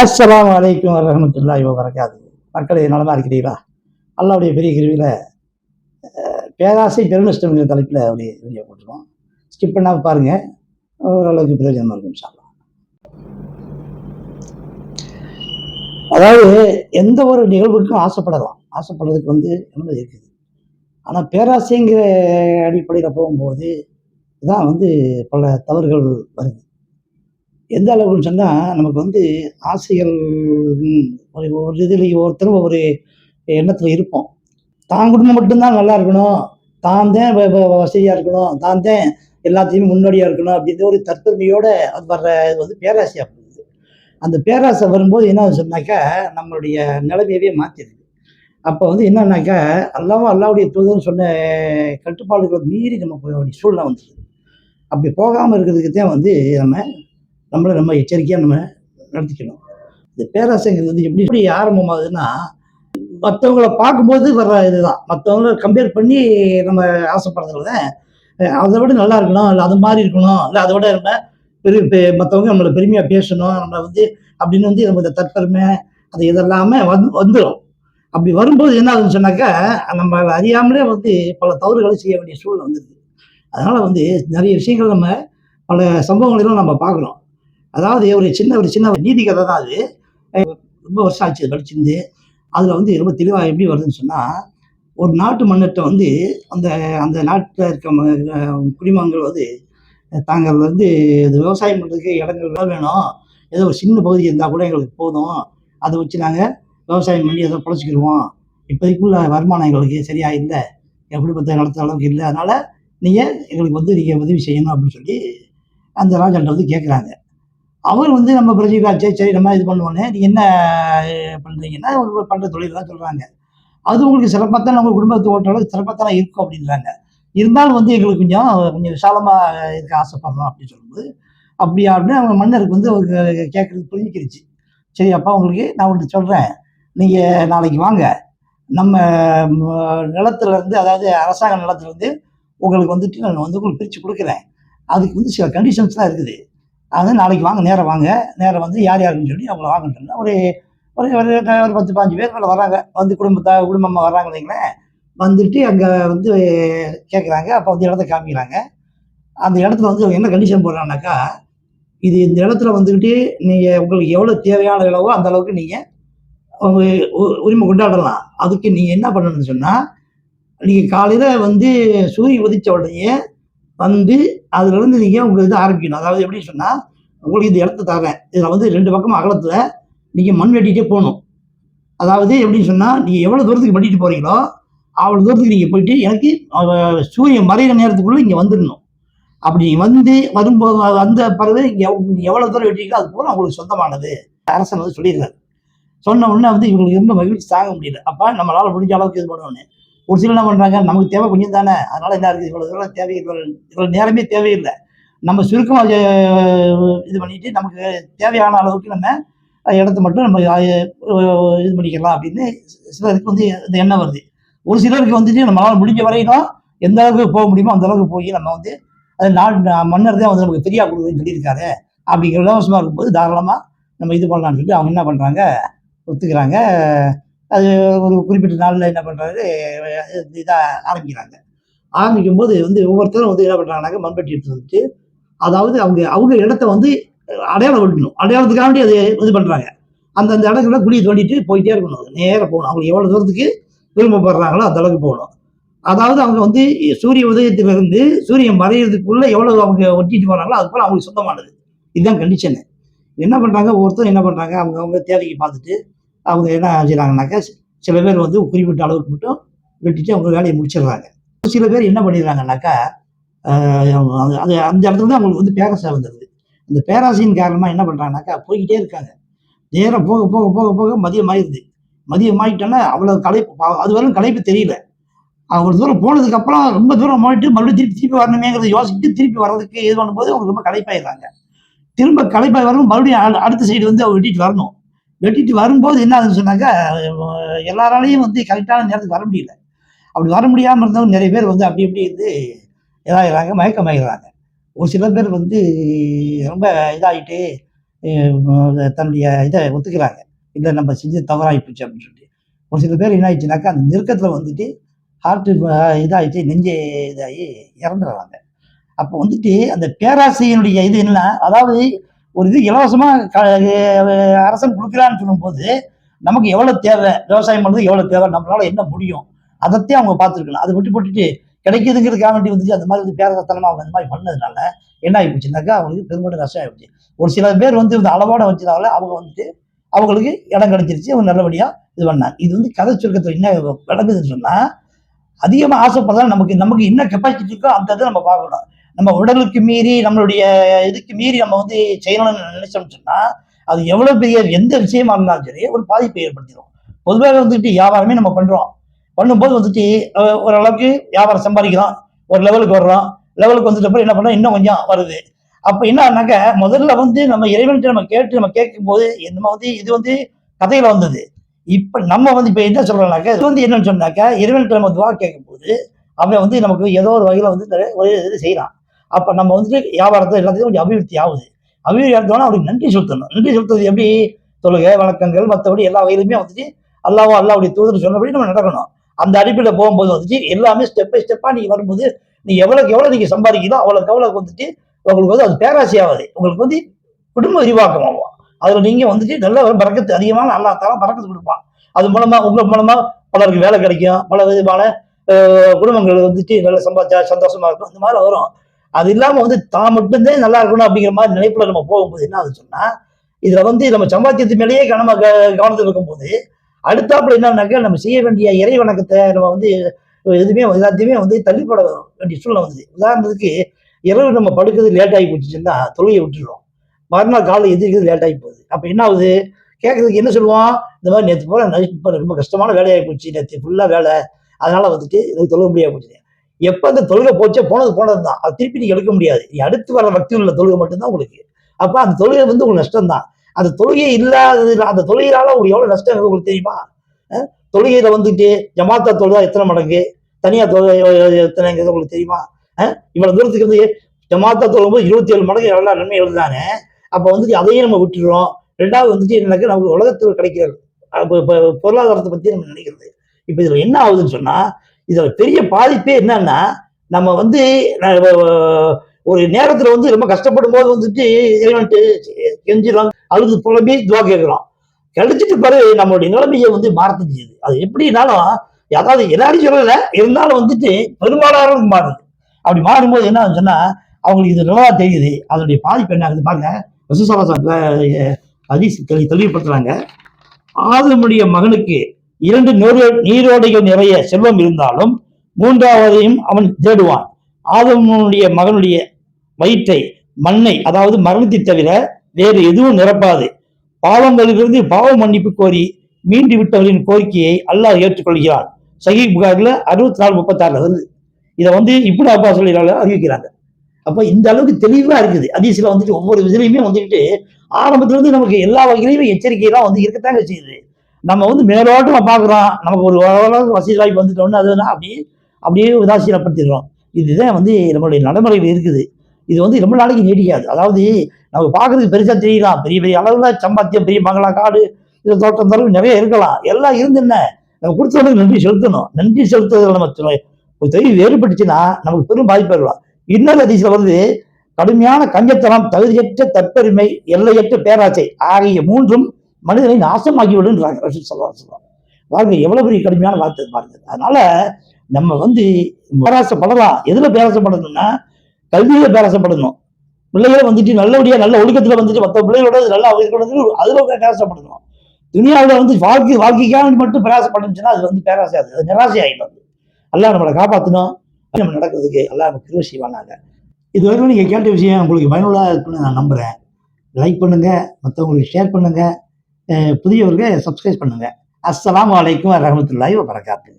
அஸ்ஸலாமு அலைக்கும் வரஹ்மத்துல்லாஹி வபரகாத்துஹு. மக்களே நலமா இருக்கிறீர்களா? அல்லாஹ்வுடைய பெரிய கிருபையில பேராசை பெருநஷ்டம்ங்கிற தலைப்பில் ஒரு வீடியோ போட்டிருக்கோம். ஸ்கிப் பண்ணாமல் பாருங்க, ஓரளவுக்கு பிரயோஜனமா இருக்கும் இன்ஷா அல்லாஹ். அதாவது எந்த ஒரு நிகழ்வுக்கும் ஆசைப்படலாம். ஆசைப்படுறதுக்கு அனுமதி இருக்குது. ஆனால் பேராசைங்கிற அடிப்படையில் போகும்போது தான் பல தவறுகள் வருது. எந்த அளவுக்குன்னு சொன்னால், நமக்கு ஆசைகள் ஒரு இதில் ஒவ்வொருத்தரும் ஒரு எண்ணத்தில் இருப்போம். தான் குடும்பம் மட்டும்தான் நல்லா இருக்கணும், தான் தான் வசதியாக இருக்கணும், தான் தான் எல்லாத்தையுமே முன்னோடியாக இருக்கணும் அப்படின்ற ஒரு தற்பெருமையோட அது வர்ற இது பேராசையாக போகுது. அந்த பேராசை வரும்போது என்ன சொன்னாக்கா, நம்மளுடைய நிலைமையவே மாற்றிடுது. அப்போ என்னன்னாக்கா, அல்லாஹ்வுடைய தூதர்னு சொன்ன கட்டுப்பாடுகளை மீறி நம்ம போக வேண்டிய சூழ்நிலை வந்துடுது. அப்படி போகாமல் இருக்கிறதுக்கு தான் நம்மளை நம்ம எச்சரிக்கையாக நம்ம நடத்திக்கணும். இந்த பேராசைங்கிறது எப்படி எப்படி ஆரம்பமாகுதுன்னா, மற்றவங்கள பார்க்கும்போது வர்ற இதுதான். மற்றவங்கள கம்பேர் பண்ணி நம்ம ஆசைப்படுறதுல அதை விட நல்லா இருக்கணும், இல்லை அது மாதிரி இருக்கணும், இல்லை அதை விட நம்ம மற்றவங்க நம்மளை பெருமையாக பேசணும், நம்மளை அப்படின்னு நம்ம இந்த தற்பெருமை அது இதெல்லாமே வந்துடும். அப்படி வரும்போது என்ன ஆகுதுன்னு சொன்னாக்கா, நம்ம அறியாமலே பல தவறுகளை செய்ய வேண்டிய சூழ்நிலை வந்துடுது. அதனால் நிறைய விஷயங்கள் நம்ம பல சம்பவங்களெல்லாம் நம்ம பார்க்குறோம். அதாவது ஒரு சின்ன நீதி கதை தான் அது. ரொம்ப வருஷம் ஆச்சு படிச்சிருந்து. அதில் ரொம்ப தெளிவாக எப்படி வருதுன்னு சொன்னால், ஒரு நாட்டு மன்னர்கிட்ட அந்த அந்த நாட்டில் இருக்க குடிமகன்கள் தாங்கள் இது விவசாயம் பண்ணுறதுக்கு இடங்கள் வேணும், ஏதோ ஒரு சின்ன பகுதி இருந்தால் கூட எங்களுக்கு போதும், அதை வச்சு நாங்கள் விவசாயம் பண்ணி ஏதோ பிழைச்சிக்கிடுவோம், இப்போதைக்குள்ள வருமானம் எங்களுக்கு சரியா இல்லை, என் குடும்பத்தை நடத்துகிற அளவுக்கு இல்லை, அதனால் நீங்கள் எங்களுக்கு நீங்கள் உதவி செய்யணும் அப்படின்னு சொல்லி அந்த ராஜாட்ட கேட்குறாங்க. அவர் நம்ம பிரஜைகளாச்சே, சரி நம்ம இது பண்ணுவோன்னே, நீ என்ன பண்ணுறீங்கன்னா, பண்ணுற தொழில் தான் சொல்கிறாங்க. அது உங்களுக்கு சிறப்பாக தான் நம்ம குடும்பத்தை ஓட்டுற அளவுக்கு சிறப்பாக தானே இருக்கும் அப்படின்றாங்க. இருந்தாலும் எங்களுக்கு கொஞ்சம் கொஞ்சம் விசாலமாக இருக்க ஆசைப்படுறோம் அப்படின்னு சொல்லும்போது, அப்படியா அப்படின்னு அவங்க மன்னருக்கு அவருக்கு கேட்குறது புரிஞ்சிக்கிடுச்சு. சரி அப்பா, உங்களுக்கு நான் ஒன்று சொல்கிறேன், நீங்கள் நாளைக்கு வாங்க, நம்ம நிலத்துலேருந்து, அதாவது அரசாங்க நிலத்துலேருந்து உங்களுக்கு நான் உங்களுக்கு பிரித்து கொடுக்குறேன். அதுக்கு சில கண்டிஷன்ஸ்லாம் இருக்குது. நாளைக்கு வாங்க, நேரம் வாங்க, நேரம் யார் யாருன்னு சொல்லி அவங்கள வாங்கன்னு ஒரு ஒரு ஒரு 10, 15 பேர் மேலே வராங்க. குடும்பமாக வர்றாங்க இல்லைங்களேன். வந்துட்டு அங்கே கேட்குறாங்க. அப்போ இடத்த காமிக்கிறாங்க. அந்த இடத்துல அவங்க என்ன கண்டிஷன் போடுறாங்கனாக்கா, இந்த இடத்துல நீங்கள் உங்களுக்கு எவ்வளோ தேவையான அளவோ அந்த அளவுக்கு நீங்கள் அவங்க உரிமை கொண்டாடலாம். அதுக்கு நீங்கள் என்ன பண்ணணும்னு சொன்னால், நீங்கள் காலையில் சூரியன் உதித்த உடனே அதுலேருந்து நீங்கள் உங்கள் ஆரம்பிக்கணும். அதாவது எப்படி சொன்னால், உங்களுக்கு இந்த இடத்த தரேன், இதில் 2 பக்கமும் அகலத்தில் நீங்கள் மண் வெட்டிகிட்டே போகணும். அதாவது எப்படின்னு சொன்னால், நீங்கள் எவ்வளோ தூரத்துக்கு வெட்டிட்டு போகிறீங்களோ அவ்வளோ தூரத்துக்கு நீங்கள் போயிட்டு எனக்கு சூரியன் மறைகிற நேரத்துக்குள்ளே இங்கே வந்துடணும். அப்படி வரும்போது வந்த பிறகு இங்கே எவ்வளோ தூரம் வெட்டிங்களோ அது பூரா உங்களுக்கு சொந்தமானது அரசன் சொல்லியிருக்காரு. சொன்ன உடனே இவங்களுக்கு ரொம்ப மகிழ்ச்சி தாங்க முடியல. அப்போ நம்மளால் முடிஞ்ச அளவுக்கு இது பண்ணணும்னு ஒரு சிலர் என்ன பண்ணுறாங்க, நமக்கு தேவை கொஞ்சம் தானே, அதனால் என்ன இருக்குது, இவ்வளோ தூரம் இவ்வளோ நேரமே தேவையில்லை, நம்ம சுருக்கமாக இது பண்ணிட்டு நமக்கு தேவையான அளவுக்கு நம்ம இடத்த மட்டும் நம்ம இது பண்ணிக்கலாம் அப்படின்னு சிலருக்கு இந்த எண்ணம் வருது. ஒரு சிலருக்கு நம்மளால் முடிஞ்ச வரைக்கும் எந்த அளவுக்கு போக முடியுமோ அந்த அளவுக்கு போய் நம்ம அது மன்னர் தான் நமக்கு ஃப்ரீயாக கொடுக்குன்னு சொல்லியிருக்காரு அப்படிங்கிற இலவசமாக இருக்கும்போது தாராளமாக நம்ம இது பண்ணலான்னு சொல்லிட்டு அவங்க என்ன பண்ணுறாங்க, ஒத்துக்கிறாங்க. அது ஒரு குறிப்பிட்ட நாளில் என்ன பண்ணுறாரு, இதாக ஆரம்பிக்கிறாங்க. ஆரம்பிக்கும்போது ஒவ்வொருத்தரும் என்ன பண்ணுறாங்கனாக்க, மண்பட்டி எடுத்து அதாவது அவங்க இடத்த அடையாளம் விடணும். அடையாளத்துக்காண்டி அது இது பண்ணுறாங்க. அந்தந்த இடத்துல குழியை தோண்டிட்டு போயிட்டே இருக்கணும். நேராக போகணும். அவங்க எவ்வளோ தூரத்துக்கு விரும்பப்படுறாங்களோ அந்த அளவுக்கு போகணும். அதாவது அவங்க சூரிய உதயத்திலிருந்து சூரியன் மறையிறதுக்குள்ளே எவ்வளோ அவங்க ஒட்டிட்டு போகிறாங்களோ அது போல் அவங்களுக்கு சொந்தமானது. இதுதான் கண்டிஷனு. என்ன பண்ணுறாங்க, ஒவ்வொருத்தரும் என்ன பண்ணுறாங்க, அவங்க தேவைக்கு பார்த்துட்டு அவங்க என்ன செய்கிறாங்கனாக்கா, சில பேர் குறிப்பிட்ட அளவுக்கு மட்டும் வெட்டிட்டு அவங்க வேலையை முடிச்சிடுறாங்க. சில பேர் என்ன பண்ணிடுறாங்கனாக்கா, அது அந்த இடத்துல தான் அவங்களுக்கு பேராசை வந்துடுது. அந்த பேராசையின் காரணமாக என்ன பண்ணுறாங்கனாக்கா, போய்கிட்டே இருக்காங்க. நேரம் போக போக போக போக மதியம் ஆயிடுது. மதியம் ஆகிட்டோன்னா அவ்வளோ களைப்பு, அது வரையும் களைப்பு தெரியல. அவ்வளோ தூரம் போனதுக்கப்புறம் ரொம்ப தூரம் போயிட்டு மறுபடியும் திருப்பி வரணுமேங்கிறத யோசிச்சுட்டு திருப்பி வர்றதுக்கு இது பண்ணும்போது அவங்க ரொம்ப களைப்பாயிடுறாங்க. திரும்ப களைப்பாய் வரணும், மறுபடியும் அடுத்த சைடு அவங்க வெட்டிட்டு வரணும். வெட்டிட்டு வரும்போது என்ன ஆகுதுன்னு சொன்னாக்கா, எல்லாராலையும் கரெக்டான நேரத்துக்கு வர முடியல. அப்படி வர முடியாமல் இருந்தவங்க நிறைய பேர் அப்படி இப்படி இதாகிறாங்க, மயக்கமாயிடுறாங்க. ஒரு சில பேர் ரொம்ப இதாகிட்டு தன்னுடைய இதை ஒத்துக்கிறாங்க. இல்லை நம்ம செஞ்சது தவறாகி போச்சு அப்படின்னு சொல்லிட்டு. ஒரு சில பேர் என்ன ஆயிடுச்சுனாக்கா, அந்த நெருக்கத்தில் வந்துட்டு ஹார்ட்டு இதாகிட்டு நெஞ்சு இதாகி இறந்துடுறாங்க. அப்போ வந்துட்டு அந்த பேராசையினுடைய இது என்ன, அதாவது ஒரு இது இலவசமாக அரசன் கொடுக்குறான்னு சொல்லும்போது நமக்கு எவ்வளோ தேவை, விவசாயம் பண்ணுறது எவ்வளோ தேவை, நம்மளால என்ன முடியும், அதைத்தான் அவங்க பார்த்துருக்கலாம். அதை விட்டு போட்டுட்டு கிடைக்குதுங்கிறதுக்காக வேண்டி வந்துட்டு அந்த மாதிரி வந்து பேரத்தனமாக அவங்க அந்த மாதிரி பண்ணதுனால என்ன ஆகி போச்சுனாக்கா அவங்களுக்கு பெரும்பாலும் நஷ்டம் ஆகிடுச்சு. ஒரு சில பேர் வந்து இந்த அளவோட வச்சதால அவங்க வந்துட்டு அவங்களுக்கு இடம் கிடைச்சிருச்சு, அவங்க நல்லபடியாக இது பண்ணாங்க. இது வந்து கதை சுருக்கத்தில் என்ன விளங்குதுன்னு சொன்னால், அதிகமாக ஆசைப்படுறதால நமக்கு நமக்கு என்ன கெப்பாசிட்டி இருக்கோ அந்த இதை நம்ம பார்க்கணும். நம்ம உடலுக்கு மீறி நம்மளுடைய இதுக்கு மீறி நம்ம வந்து செய்யணும்னு நினைச்சோம்னு சொன்னால் அது எவ்வளோ பெரிய எந்த விஷயமா இருந்தாலும் சரி ஒரு பாதிப்பை ஏற்படுத்திடும். பொதுவாக வந்துட்டு வியாபாரமே நம்ம பண்ணுறோம். பண்ணும்போது வந்துட்டு ஓரளவுக்கு வியாபாரம் சம்பாதிக்கிறோம், ஒரு லெவலுக்கு வர்றோம். லெவலுக்கு வந்துட்டப்போ என்ன பண்ணுறோம், இன்னும் கொஞ்சம் வருது. அப்போ என்ன ஆனாக்க முதல்ல வந்து நம்ம இறைவன்கிட்ட நம்ம கேட்கும்போது நம்ம வந்து இது வந்து கதையில வந்தது. இப்போ நம்ம வந்து இப்போ என்ன சொல்கிறோம்னாக்கா இது வந்து என்னன்னு சொன்னாக்கா இறைவன்கிட்ட நம்ம துவா கேட்கும்போது அவன் வந்து நமக்கு ஏதோ ஒரு வகையில் வந்து ஒரு இது செய்கிறான். அப்போ நம்ம வந்துட்டு வியாபாரத்தை எல்லாத்தையும் கொஞ்சம் அபிவிருத்தி ஆகுது. அபிவிருத்தி ஆகுதுன்னா அவருக்கு நன்றி செலுத்தணும். நன்றி செலுத்துறது எப்படி, தொழுகை வழக்கங்கள் மற்றபடி எல்லா வகையிலுமே வந்துட்டு அல்லாவுடைய தூதர் சொன்னபடி நம்ம நடக்கணும். அந்த அடிப்படையில் போகும்போது வந்துட்டு எல்லாமே ஸ்டெப் பை ஸ்டெப்பாக நீங்கள் வரும்போது நீங்கள் எவ்வளோக்கு எவ்வளோ நீங்கள் சம்பாதிக்கிறோம் அவ்வளோக்கு எவ்வளோக்கு வந்துட்டு உங்களுக்கு வந்து அது பேராசை ஆகாது, உங்களுக்கு வந்து குடும்ப விரிவாக்கம் ஆகும். அதில் நீங்கள் வந்துட்டு நல்ல ஒரு பறக்கத்து அதிகமான அல்லா தாலா பறக்கத்து கொடுப்பான். அது மூலமாக உங்கள் மூலமாக பலருக்கு வேலை கிடைக்கும், பல விதமான குடும்பங்கள் வந்துட்டு நல்லா சம்பாதிச்சா சந்தோஷமா இருக்கும், இந்த மாதிரி வரும். அது இல்லாமல் வந்து தான் மட்டும்தான் நல்லா இருக்கணும் அப்படிங்கிற மாதிரி நினைப்புல நம்ம போகும்போது என்ன ஆகுது சொன்னால், இதில் வந்து நம்ம சம்பாத்தியத்து மேலேயே கவனத்தில் இருக்கும்போது அடுத்தாப்புல என்னன்னாக்கா நம்ம செய்ய வேண்டிய இறை வணக்கத்தை நம்ம வந்து எதுவுமே எல்லாத்தையுமே வந்து தள்ளிப்பட வேண்டிய சூழ்நிலை வந்தது. உதாரணத்துக்கு இரவு நம்ம படுக்கிறது லேட் ஆகி போச்சுன்னா தொழுகையை விட்டுடுறோம், மறுநாள் காலை எதிர்க்கிறது லேட் ஆகி போகுது. அப்போ என்ன ஆகுது, கேட்கறதுக்கு என்ன சொல்லுவோம், இந்த மாதிரி நேற்று போல நைட் ரொம்ப கஷ்டமான வேலையாகி போச்சு, நேற்று ஃபுல்லாக வேலை, அதனால வந்துட்டு எனக்கு தொழுக முடியாது போச்சு. எப்போ அந்த தொழுகை போச்சோ போனது தான், அது திருப்பி நீங்க எடுக்க முடியாது. நீ அடுத்து வர பக்தி உள்ள தொழுகை மட்டும்தான் உங்களுக்கு. அப்போ அந்த தொழுகை வந்து உங்களுக்கு நஷ்டம் தான். அந்த தொழுகை இல்லாதது, அந்த தொழுகையால உங்களுக்கு எவ்வளவு நஷ்டம் உங்களுக்கு தெரியுமா? தொழுகையில வந்துட்டு ஜமாத்தா தொழுதா எத்தனை மடங்கு, தனியா தொழுகை எத்தனைங்கிறது உங்களுக்கு தெரியுமா? இவ்வளவு தூரத்துக்கு வந்து ஜமாத்தா தொழும்போது 27 மடங்கு எவ்வளோ நன்மை எழுதுதானே. அப்போ வந்துட்டு அதையும் நம்ம விட்டுடுறோம். ரெண்டாவது வந்துட்டு என்னன்னாக்கா நமக்கு உலகத்தில் கிடைக்கிறது இப்போ பொருளாதாரத்தை பத்தி நம்ம நினைக்கிறது. இப்போ இதுல என்ன ஆகுதுன்னு சொன்னா, இதுல பெரிய பாதிப்பே என்னன்னா, நம்ம வந்து ஒரு நேரத்துல வந்து ரொம்ப கஷ்டப்படும் போது வந்துட்டு இறைவன்ட்டு கெஞ்சிடும், அழுது புலம்பி துவா கேட்கிறோம். கிடைச்சிட்டு பிறகு நம்மளுடைய நிலைமையை வந்து மாற்ற செய்யுது. அது எப்படினாலும் அதாவது எல்லாரும் சொல்லல, இருந்தாலும் வந்துட்டு பெரும்பாலானவருக்கு மாறுது. அப்படி மாறும்போது என்ன ஆகுதுன்னா அவங்களுக்கு இது நல்லா தெரியுது, அதனுடைய பாதிப்பு என்ன ஆகுது பாருங்க. ஹதீஸ் தெளிவுபடுத்துறாங்க. ஆதமுடைய மகனுக்கு 2 நீரோடைகள் நிறைய செல்வம் இருந்தாலும் 3வதையும் அவன் தேடுவான். ஆதமுடைய மகனுடைய வயிற்றை, மண்ணை, அதாவது மரணத்தை தவிர வேறு எதுவும் நிரப்பாது. பாவங்களிலிருந்து பாவ மன்னிப்பு கோரி மீண்டு விட்டவரின் கோரிக்கையை அல்லாஹ் ஏற்றுக்கொள்கிறான். சஹீஹ் புகாரில் 64:36 வருது. இதை வந்து இப்னு அப்பாஸ் சொல்லிடுறாங்க, அறிவிக்கிறாங்க. அப்போ இந்த அளவுக்கு தெளிவா இருக்குது. ஹதீஸ்ல வந்துட்டு ஒவ்வொரு இதுலையுமே வந்துட்டு ஆரம்பத்துல இருந்து நமக்கு எல்லா வகையிலுமே எச்சரிக்கையெல்லாம் வந்து இருக்கத்தாங்க செய்யுது. நம்ம வந்து மேலோட்டமா பார்க்குறோம், நமக்கு ஒரு ஓரளவுக்கு வசதி வாய்ப்பு வந்துட்டோம்னு அதுனா அப்படியே உதாசீனப்படுத்திடுறோம். இதுதான் வந்து நம்மளுடைய நடைமுறையில் இருக்குது. இது வந்து ரொம்ப நாளைக்கு நீடிக்காது. அதாவது நம்ம பார்க்கறதுக்கு பெருசா தெரியலாம், பெரிய பெரிய அளவுல சம்பாத்தியம், பெரிய பங்களா, காடு, இது தோட்டம் தரவு நிறைய இருக்கலாம். எல்லாம் இருந்து என்ன, நம்ம கொடுத்தவங்களுக்கு நன்றி செலுத்தணும். நன்றி செலுத்துறதுல நம்ம ஒரு தொழில் வேறுபட்டுச்சுன்னா நமக்கு பெரும் பாதிப்பு வரலாம். இன்னொரு அதிசயம் வந்து கடுமையான கஞ்சத்தனம், தகுதியற்ற தற்பெருமை, எல்லையற்ற பேராசை ஆகிய 3ம் மனிதனை நாசமாக்கி விடுன்றாங்க ரசூல் ஸல்லல்லாஹு அலைஹி வஸல்லம். பாருங்க எவ்வளவு பெரிய கடுமையான வார்த்தை பாருங்க. அதனால நம்ம வந்து பேராசைப்படலாம். எதுல பேராசைப்படணும்னா கல்வியில பேராசைப்படணும். பிள்ளைகளை வந்துட்டு நல்லபடியா நல்ல ஒழுக்கத்துல வந்துட்டு மற்ற பிள்ளைகளோட நல்லா இருக்கணும், அதுல பேராசைப்படணும். துனியாவில் வந்து வாழ்க்கைக்காக மட்டும் பேராசைப்பட்டுச்சுன்னா அது வந்து பேராசை, அது நிராசை ஆகிடும். அல்லாஹ் நம்மளை காப்பாற்றணும், நம்ம நடக்கிறதுக்கு அல்லாஹ் நமக்கு கிருபை செய்வானாங்க. இது வரைக்கும் நீங்கள் கேட்ட விஷயம் உங்களுக்கு பயனுள்ளதாக இருக்குன்னு நான் நம்புகிறேன். லைக் பண்ணுங்கள், மற்றவங்களுக்கு ஷேர் பண்ணுங்கள், புதியவர்கள் சப்ஸ்கிரைப் பண்ணுங்கள். அஸ்ஸலாமு அலைக்கும் வரஹ்மத்துல்லாஹி வபரகாத்துஹு.